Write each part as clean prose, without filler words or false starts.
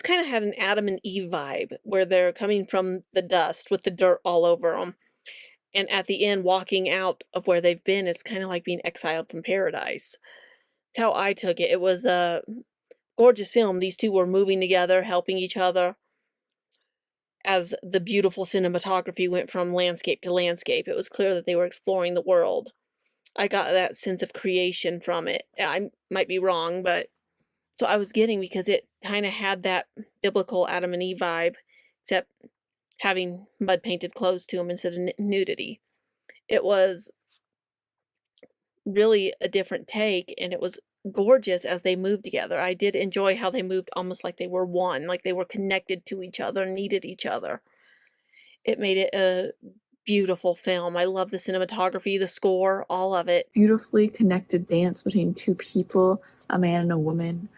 kind of had an Adam and Eve vibe where they're coming from the dust with the dirt all over them. And at the end, walking out of where they've been, it's kind of like being exiled from paradise. That's how I took it. It was a gorgeous film. These two were moving together, helping each other as the beautiful cinematography went from landscape to landscape. It was clear that they were exploring the world. I got that sense of creation from it. I might be wrong, but so I was getting because it kind of had that biblical Adam and Eve vibe, except having mud painted clothes to them instead of nudity. It was really a different take, and it was gorgeous as they moved together. I did enjoy how they moved almost like they were one, like they were connected to each other, needed each other. It made it a beautiful film. I love the cinematography, the score, all of it. Beautifully connected dance between two people, a man and a woman.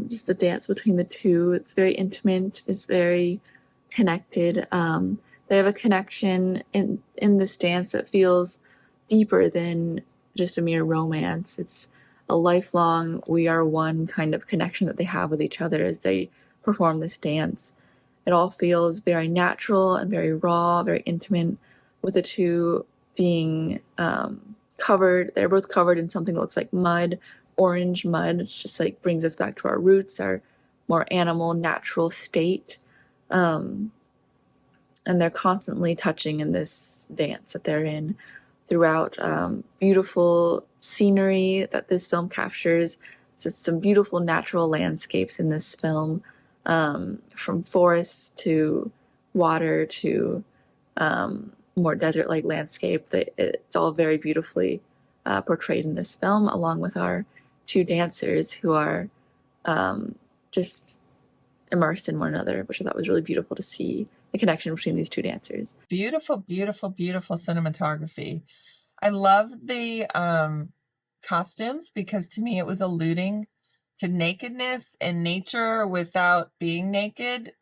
Just the dance between the two. It's very intimate. It's very connected. They have a connection in this dance that feels deeper than just a mere romance. It's a lifelong, we are one kind of connection that they have with each other as they perform this dance. It all feels very natural and very raw, very intimate, with the two being covered. They're both covered in something that looks like mud, orange mud. It's just like brings us back to our roots, our more animal, natural state. And they're constantly touching in this dance that they're in throughout. Beautiful scenery that this film captures. So some beautiful natural landscapes in this film, from forests to water to more desert-like landscape. It's all very beautifully portrayed in this film, along with our two dancers who are just immersed in one another, which I thought was really beautiful to see the connection between these two dancers. Beautiful, beautiful, beautiful cinematography. I love the costumes because to me it was alluding to nakedness and nature without being naked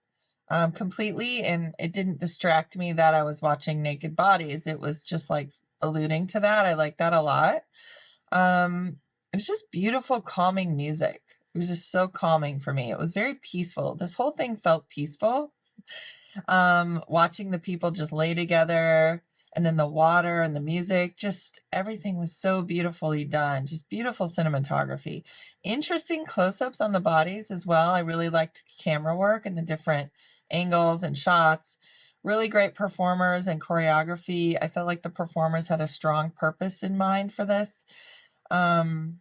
completely, and it didn't distract me that I was watching naked bodies. It was just like alluding to that. I like that a lot. It was just beautiful, calming music. It was just so calming for me. It was very peaceful. This whole thing felt peaceful. Watching the people just lay together, and then the water and the music, just everything was so beautifully done. Just beautiful cinematography. Interesting close-ups on the bodies as well. I really liked camera work and the different angles and shots. Really great performers and choreography. I felt like the performers had a strong purpose in mind for this. And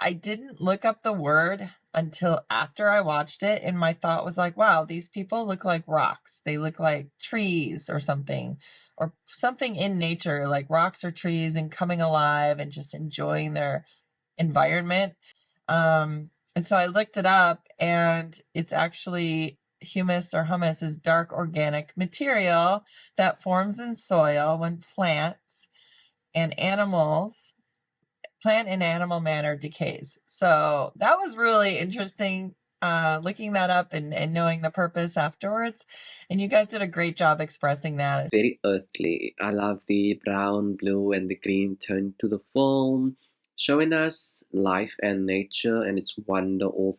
I didn't look up the word until after I watched it, and my thought was like, wow, these people look like rocks. They look like trees or something in nature, like rocks or trees, and coming alive and just enjoying their environment. And so I looked it up, and it's actually humus, or humus is dark organic material that forms in soil when plant and animal matter decays. So that was really interesting, looking that up and knowing the purpose afterwards. And you guys did a great job expressing that. Very earthly. I love the brown, blue, and the green tone to the film, showing us life and nature and its wonder all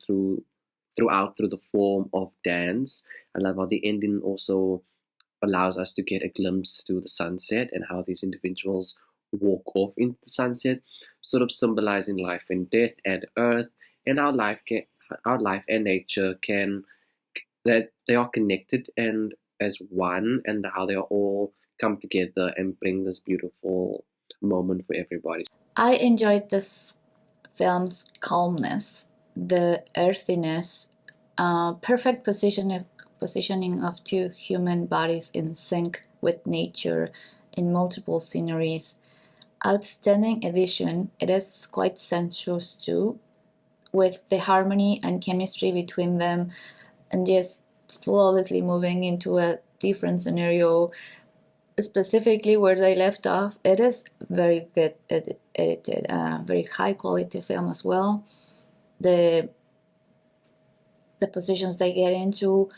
throughout through the form of dance. I love how the ending also allows us to get a glimpse to the sunset and how these individuals walk off into the sunset, sort of symbolizing life and death and earth, and our life and nature that they are connected and as one, and how they all come together and bring this beautiful moment for everybody. I enjoyed this film's calmness, the earthiness, perfect positioning of two human bodies in sync with nature in multiple sceneries. Outstanding edition. It is quite sensuous too, with the harmony and chemistry between them, and just flawlessly moving into a different scenario, specifically where they left off. It is very good edited, very high quality film as well. The positions they get into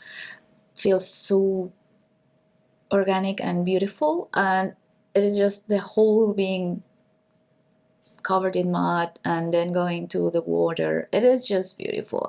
feel so organic and beautiful, and it is just the whole being covered in mud and then going to the water. It is just beautiful.